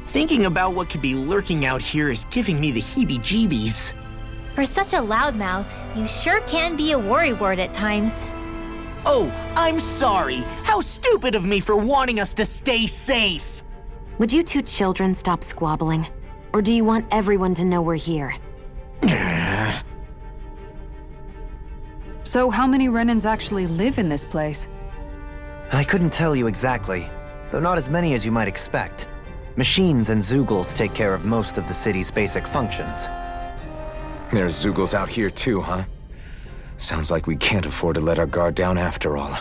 Thinking about what could be lurking out here is giving me the heebie-jeebies. For such a loudmouth, you sure can be a worrywart at times. Oh, I'm sorry. How stupid of me for wanting us to stay safe. Would you two children stop squabbling? Or do you want everyone to know we're here? So how many Renens actually live in this place? I couldn't tell you exactly, though not as many as you might expect. Machines and Zeugles take care of most of the city's basic functions. There's Zeugles out here too, huh? Sounds like we can't afford to let our guard down after all.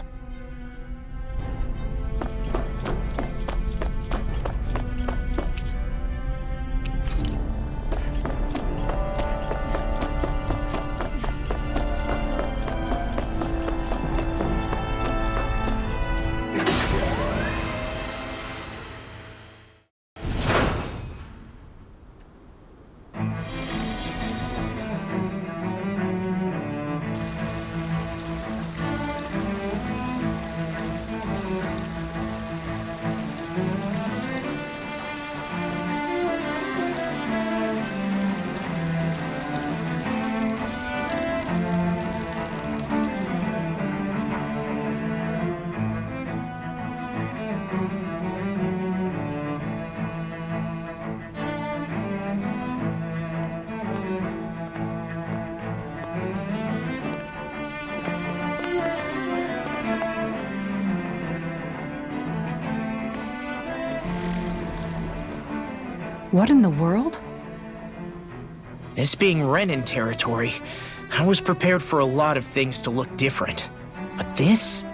What in the world? This being Renen territory, I was prepared for a lot of things to look different. But this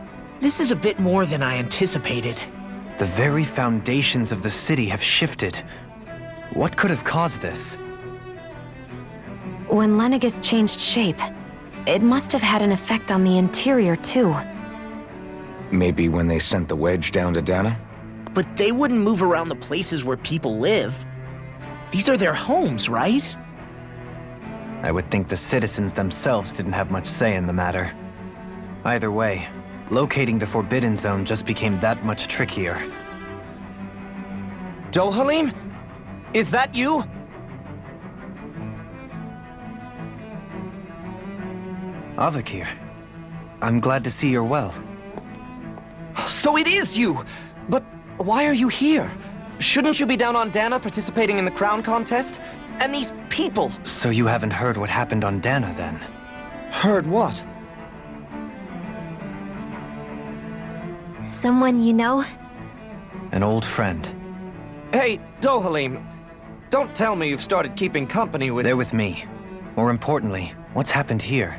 is a bit more than I anticipated. The very foundations of the city have shifted. What could have caused this? When Lenegis changed shape, it must have had an effect on the interior too. Maybe when they sent the wedge down to Dana? But they wouldn't move around the places where people live. These are their homes, right? I would think the citizens themselves didn't have much say in the matter. Either way, locating the Forbidden Zone just became that much trickier. Dohalim? Is that you? Avakir, I'm glad to see you're well. So it is you! But why are you here? Shouldn't you be down on Dana participating in the crown contest? And these people! So you haven't heard what happened on Dana, then? Heard what? Someone you know? An old friend. Hey, Dohalim, don't tell me you've started keeping company with... They're with me. More importantly, what's happened here?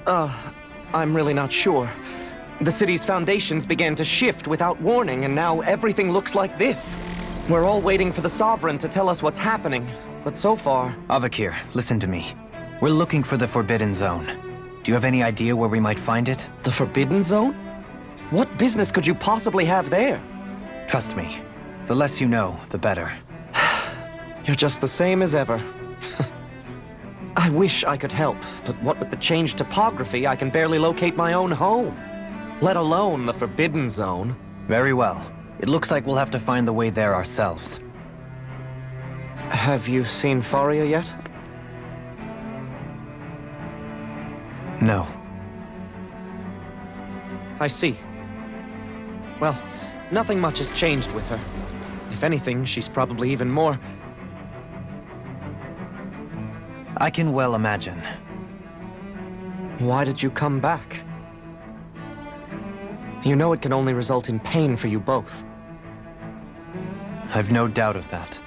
I'm really not sure. The city's foundations began to shift without warning, and now everything looks like this. We're all waiting for the Sovereign to tell us what's happening, but so far... Avakir, listen to me. We're looking for the Forbidden Zone. Do you have any idea where we might find it? The Forbidden Zone? What business could you possibly have there? Trust me. The less you know, the better. You're just the same as ever. I wish I could help, but what with the changed topography, I can barely locate my own home. Let alone the Forbidden Zone. Very well. It looks like we'll have to find the way there ourselves. Have you seen Faria yet? No. I see. Well, nothing much has changed with her. If anything, she's probably even more... I can well imagine. Why did you come back? You know it can only result in pain for you both. I've no doubt of that.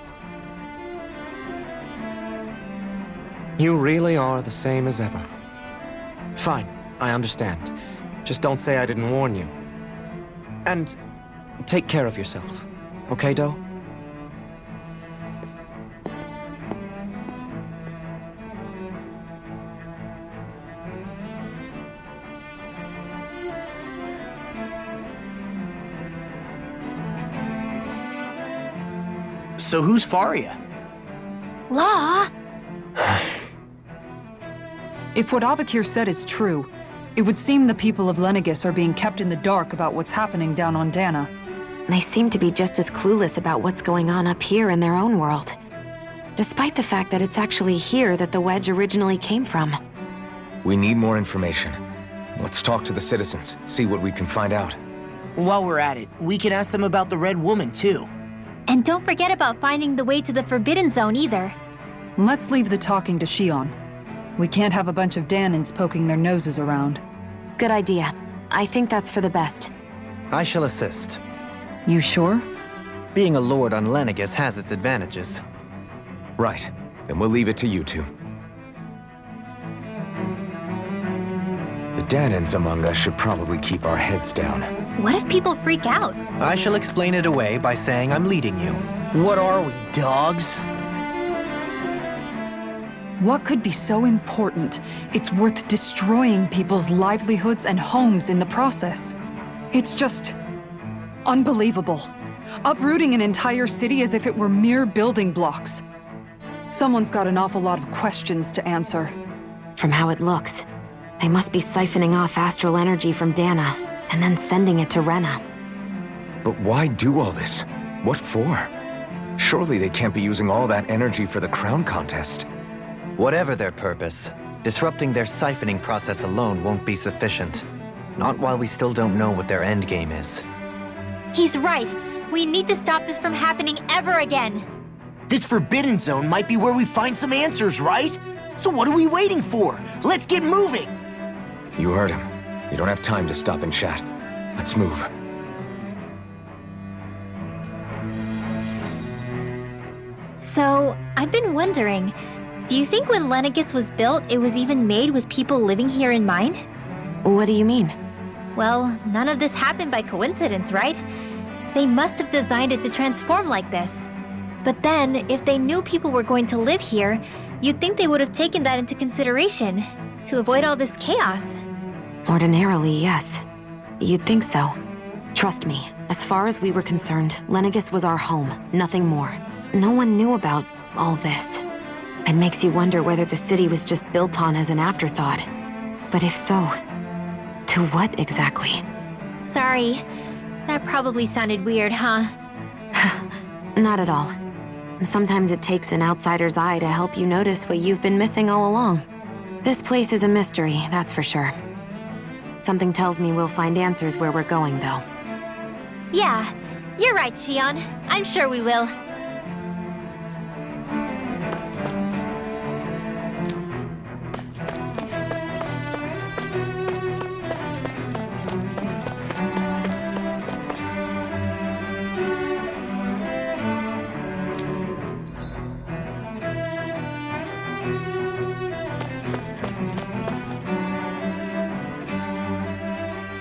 You really are the same as ever. Fine, I understand. Just don't say I didn't warn you. And take care of yourself, okay, Do? So who's Faria? Law? If what Avakir said is true, it would seem the people of Lenegis are being kept in the dark about what's happening down on Dana. they seem to be just as clueless about what's going on up here in their own world. Despite the fact that it's actually here that the wedge originally came from. We need more information. Let's talk to the citizens, see what we can find out. While we're at it, we can ask them about the Red Woman, too. And don't forget about finding the way to the Forbidden Zone either. Let's leave the talking to Shion. We can't have a bunch of Danins poking their noses around. Good idea. I think that's for the best. I shall assist. You sure? Being a lord on Lenegis has its advantages. Right. Then we'll leave it to you two. The Danins among us should probably keep our heads down. What if people freak out? I shall explain it away by saying I'm leading you. What are we, dogs? What could be so important? It's worth destroying people's livelihoods and homes in the process. It's just unbelievable. Uprooting an entire city as if it were mere building blocks. Someone's got an awful lot of questions to answer. From how it looks, they must be siphoning off astral energy from Dana, and then sending it to Rena. But why do all this? What for? Surely they can't be using all that energy for the crown contest. Whatever their purpose, disrupting their siphoning process alone won't be sufficient. Not while we still don't know what their endgame is. He's right. We need to stop this from happening ever again. This Forbidden Zone might be where we find some answers, right? So what are we waiting for? Let's get moving! You heard him. You don't have time to stop and chat. Let's move. So, I've been wondering, do you think when Lenegis was built, it was even made with people living here in mind? What do you mean? Well, none of this happened by coincidence, right? They must have designed it to transform like this. But then, if they knew people were going to live here, you'd think they would have taken that into consideration, to avoid all this chaos. Ordinarily, yes. You'd think so. Trust me, as far as we were concerned, Lenegis was our home, nothing more. No one knew about all this. It makes you wonder whether the city was just built on as an afterthought. But if so, to what exactly? Sorry, that probably sounded weird, huh? Not at all. Sometimes it takes an outsider's eye to help you notice what you've been missing all along. This place is a mystery, that's for sure. Something tells me we'll find answers where we're going, though. Yeah, you're right, Shion. I'm sure we will.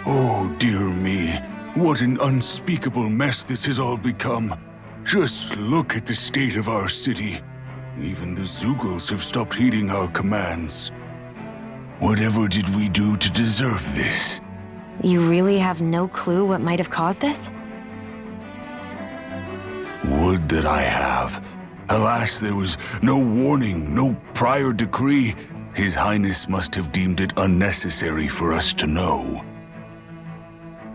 Oh, dear me. What an unspeakable mess this has all become. Just look at the state of our city. Even the Zeugles have stopped heeding our commands. Whatever did we do to deserve this? You really have no clue what might have caused this? Would that I have. Alas, there was no warning, no prior decree. His Highness must have deemed it unnecessary for us to know.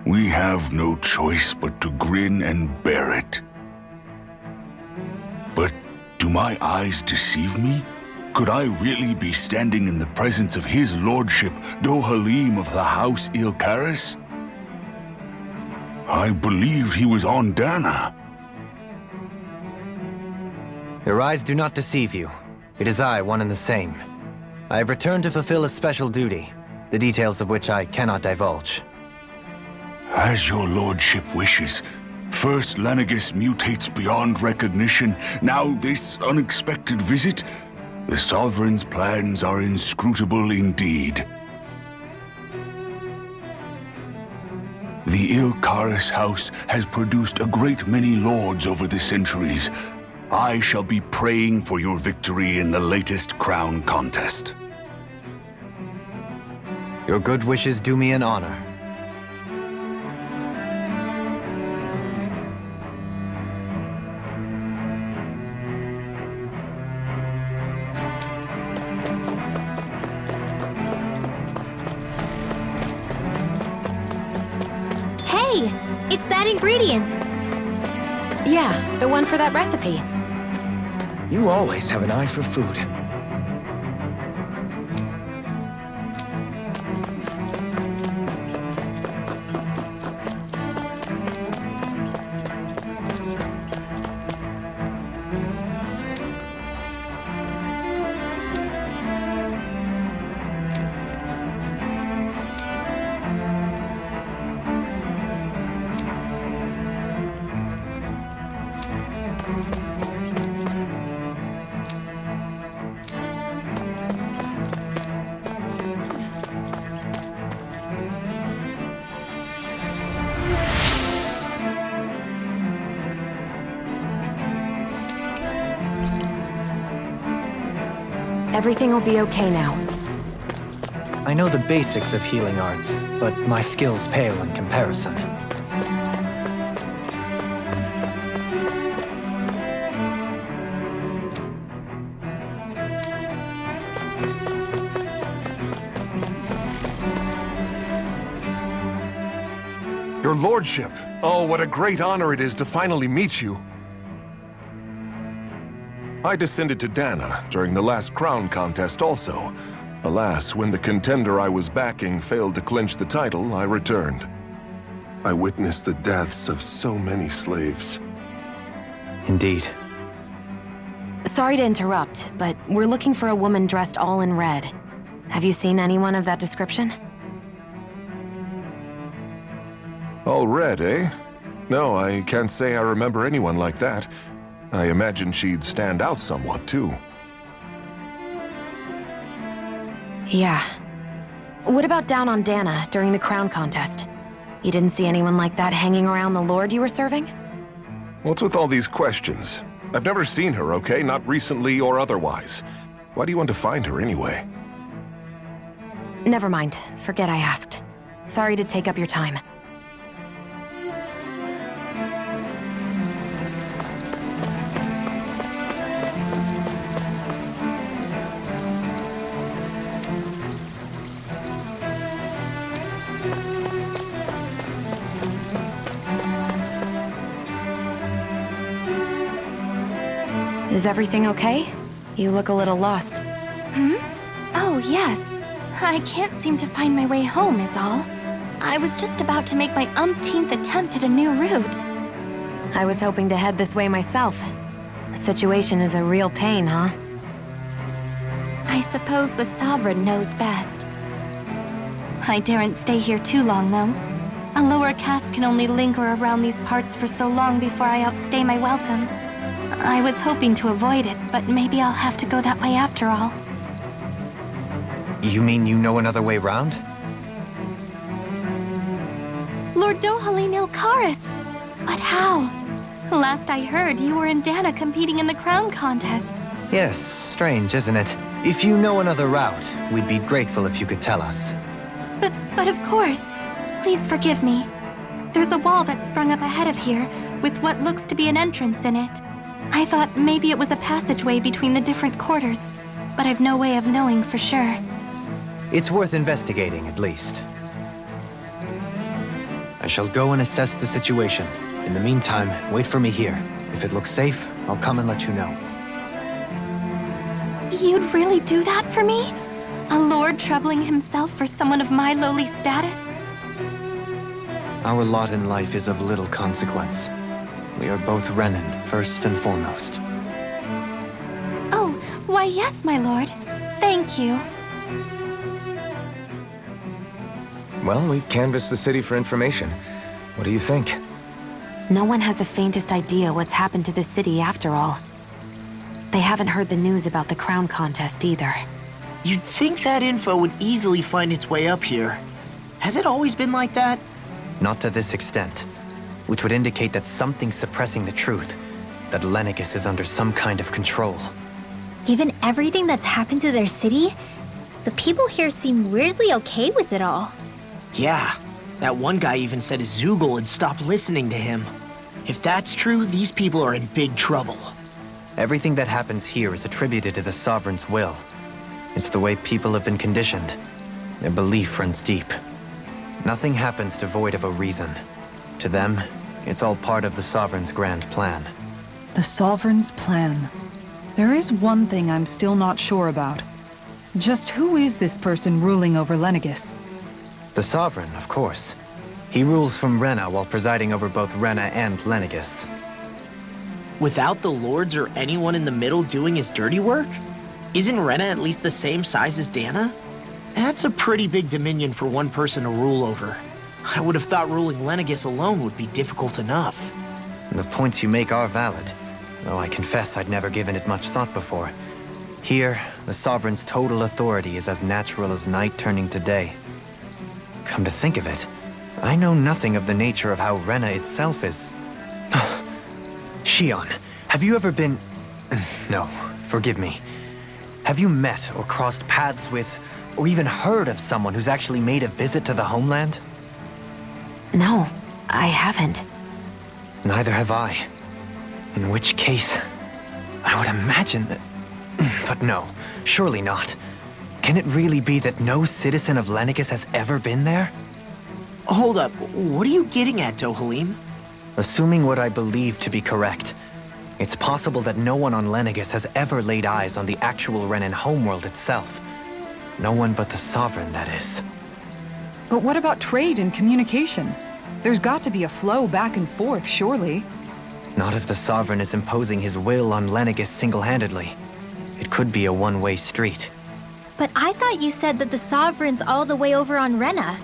We have no choice but to grin and bear it. But do my eyes deceive me? Could I really be standing in the presence of his lordship, Dohalim of the House Ilkaris? I believed he was on Dana. Your eyes do not deceive you. It is I, one and the same. I have returned to fulfill a special duty, the details of which I cannot divulge. As your lordship wishes. First Lenegis mutates beyond recognition, now this unexpected visit. The Sovereign's plans are inscrutable indeed. The Ilkaris house has produced a great many lords over the centuries. I shall be praying for your victory in the latest crown contest. Your good wishes do me an honor. Hey, it's that ingredient. Yeah, the one for that recipe. You always have an eye for food. Everything will be okay now. I know the basics of healing arts, but my skills pale in comparison. Your lordship! Oh, what a great honor it is to finally meet you! I descended to Dana during the last crown contest also. Alas, when the contender I was backing failed to clinch the title, I returned. I witnessed the deaths of so many slaves. Indeed. Sorry to interrupt, but we're looking for a woman dressed all in red. Have you seen anyone of that description? All red, eh? No, I can't say I remember anyone like that. I imagine she'd stand out somewhat, too. Yeah. What about down on Dana during the crown contest? You didn't see anyone like that hanging around the lord you were serving? What's with all these questions? I've never seen her, okay? Not recently or otherwise. Why do you want to find her anyway? Never mind. Forget I asked. Sorry to take up your time. Is everything okay? You look a little lost. Oh, yes. I can't seem to find my way home, is all. I was just about to make my umpteenth attempt at a new route. I was hoping to head this way myself. The situation is a real pain, huh? I suppose the Sovereign knows best. I daren't stay here too long, though. A lower caste can only linger around these parts for so long before I outstay my welcome. I was hoping to avoid it, but maybe I'll have to go that way after all. You mean you know another way round? Lord Dohalim Ilkaris! But how? Last I heard, you were in Dana competing in the crown contest. Yes, strange, isn't it? If you know another route, we'd be grateful if you could tell us. But of course. Please forgive me. There's a wall that sprung up ahead of here, with what looks to be an entrance in it. I thought maybe it was a passageway between the different quarters, but I've no way of knowing for sure. It's worth investigating, at least. I shall go and assess the situation. In the meantime, wait for me here. If it looks safe, I'll come and let you know. You'd really do that for me? A lord troubling himself for someone of my lowly status? Our lot in life is of little consequence. We are both Renen, first and foremost. Oh, why yes, my lord. Thank you. Well, we've canvassed the city for information. What do you think? No one has the faintest idea what's happened to the city after all. They haven't heard the news about the crown contest either. You'd think that info would easily find its way up here. Has it always been like that? Not to this extent, which would indicate that something's suppressing the truth, that Lenegis is under some kind of control. Given everything that's happened to their city, the people here seem weirdly okay with it all. Yeah, that one guy even said his Zoogle had stopped listening to him. If that's true, these people are in big trouble. Everything that happens here is attributed to the Sovereign's will. It's the way people have been conditioned. Their belief runs deep. Nothing happens devoid of a reason. To them, It's all part of the Sovereign's grand plan. The Sovereign's plan. There is one thing I'm still not sure about. Just who is this person ruling over Lenegis? The Sovereign, of course. He rules from Rena while presiding over both Rena and Lenegis. Without the lords or anyone in the middle doing his dirty work? Isn't Rena at least the same size as Dana? That's a pretty big dominion for one person to rule over. I would have thought ruling Lenegis alone would be difficult enough. The points you make are valid, though I confess I'd never given it much thought before. Here, the Sovereign's total authority is as natural as night turning to day. Come to think of it, I know nothing of the nature of how Rena itself is. Shion, have you ever been... No, forgive me. Have you met or crossed paths with, or even heard of someone who's actually made a visit to the homeland? No, I haven't. Neither have I. In which case, I would imagine that... But no, surely not. Can it really be that no citizen of Lenegis has ever been there? Hold up, what are you getting at, Dohalim? Assuming what I believe to be correct, it's possible that no one on Lenegis has ever laid eyes on the actual Renen homeworld itself. No one but the Sovereign, that is. But what about trade and communication? There's got to be a flow back and forth, surely. Not if the Sovereign is imposing his will on Lenegis single-handedly. It could be a one-way street. But I thought you said that the Sovereign's all the way over on Rena.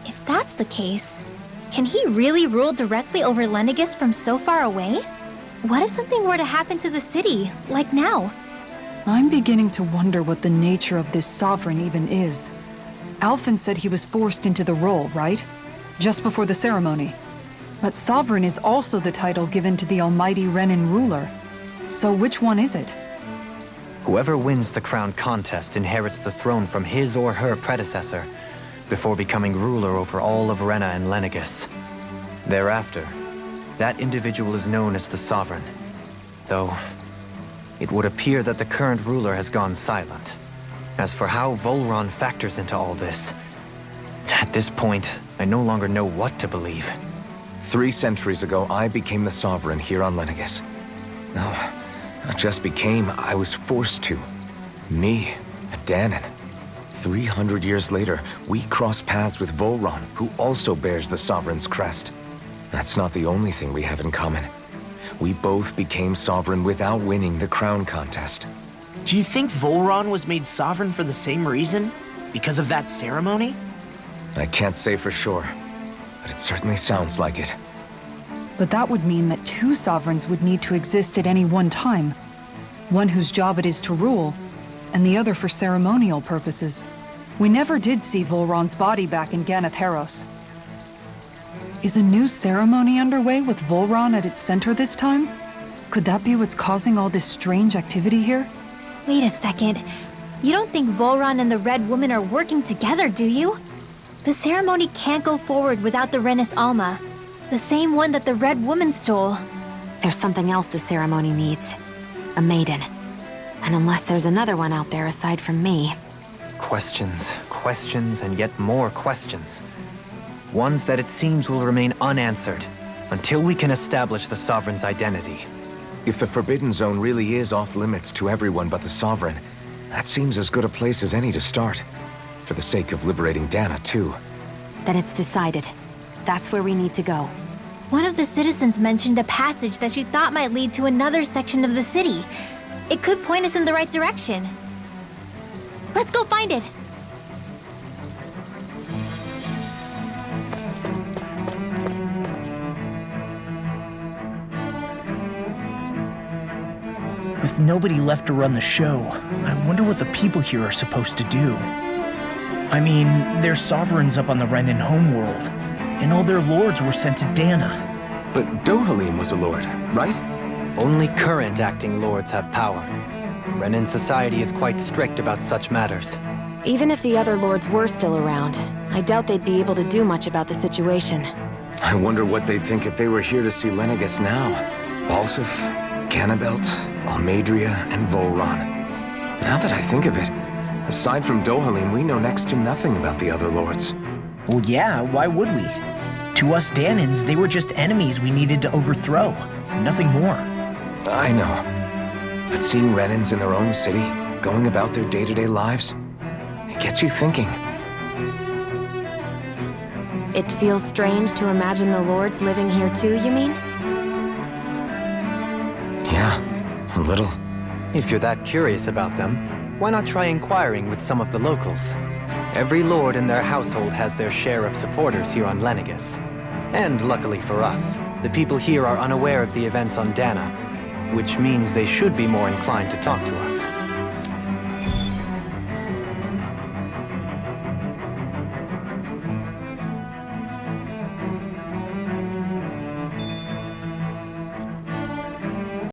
If that's the case, can he really rule directly over Lenegis from so far away? What if something were to happen to the city, like now? I'm beginning to wonder what the nature of this Sovereign even is. Alphen said he was forced into the role, right? Just before the ceremony. But Sovereign is also the title given to the almighty Renen ruler. So which one is it? Whoever wins the crown contest inherits the throne from his or her predecessor, before becoming ruler over all of Rena and Lenegis. Thereafter, that individual is known as the Sovereign. Though, it would appear that the current ruler has gone silent. As for how Volron factors into all this, at this point, I no longer know what to believe. 3 centuries ago, I became the Sovereign here on Lenegis. No, not just became, I was forced to. Me, a Danon. 300 years later, we cross paths with Volron, who also bears the Sovereign's crest. That's not the only thing we have in common. We both became Sovereign without winning the crown contest. Do you think Volron was made sovereign for the same reason? Because of that ceremony? I can't say for sure, but it certainly sounds like it. But that would mean that 2 Sovereigns would need to exist at any one time. One whose job it is to rule, and the other for ceremonial purposes. We never did see Volron's body back in Ganath Haros. Is a new ceremony underway with Volron at its center this time? Could that be what's causing all this strange activity here? Wait a second. You don't think Volron and the Red Woman are working together, do you? The ceremony can't go forward without the Renis Alma. The same one that the Red Woman stole. There's something else the ceremony needs. A maiden. And unless there's another one out there aside from me... Questions, questions, and yet more questions. Ones that it seems will remain unanswered, until we can establish the Sovereign's identity. If the Forbidden Zone really is off-limits to everyone but the Sovereign, that seems as good a place as any to start. For the sake of liberating Dana, too. Then it's decided. That's where we need to go. One of the citizens mentioned a passage that she thought might lead to another section of the city. It could point us in the right direction. Let's go find it! With nobody left to run the show, I wonder what the people here are supposed to do. I mean, there's sovereigns up on the Renen homeworld, and all their lords were sent to Dana. But Dohalim was a lord, right? Only current acting lords have power. Renen society is quite strict about such matters. Even if the other lords were still around, I doubt they'd be able to do much about the situation. I wonder what they'd think if they were here to see Lenegis now. Balsif, Cannabelt, Almadria, and Volron. Now that I think of it, aside from Dohalim, we know next to nothing about the other lords. Well, yeah, why would we? To us Danans, they were just enemies we needed to overthrow. Nothing more. I know. But seeing Renens in their own city, going about their day-to-day lives, it gets you thinking. It feels strange to imagine the Lords living here too, you mean? Yeah, a little. If you're that curious about them, why not try inquiring with some of the locals? Every lord and their household has their share of supporters here on Lenegis. And luckily for us, the people here are unaware of the events on Dana, which means they should be more inclined to talk to us.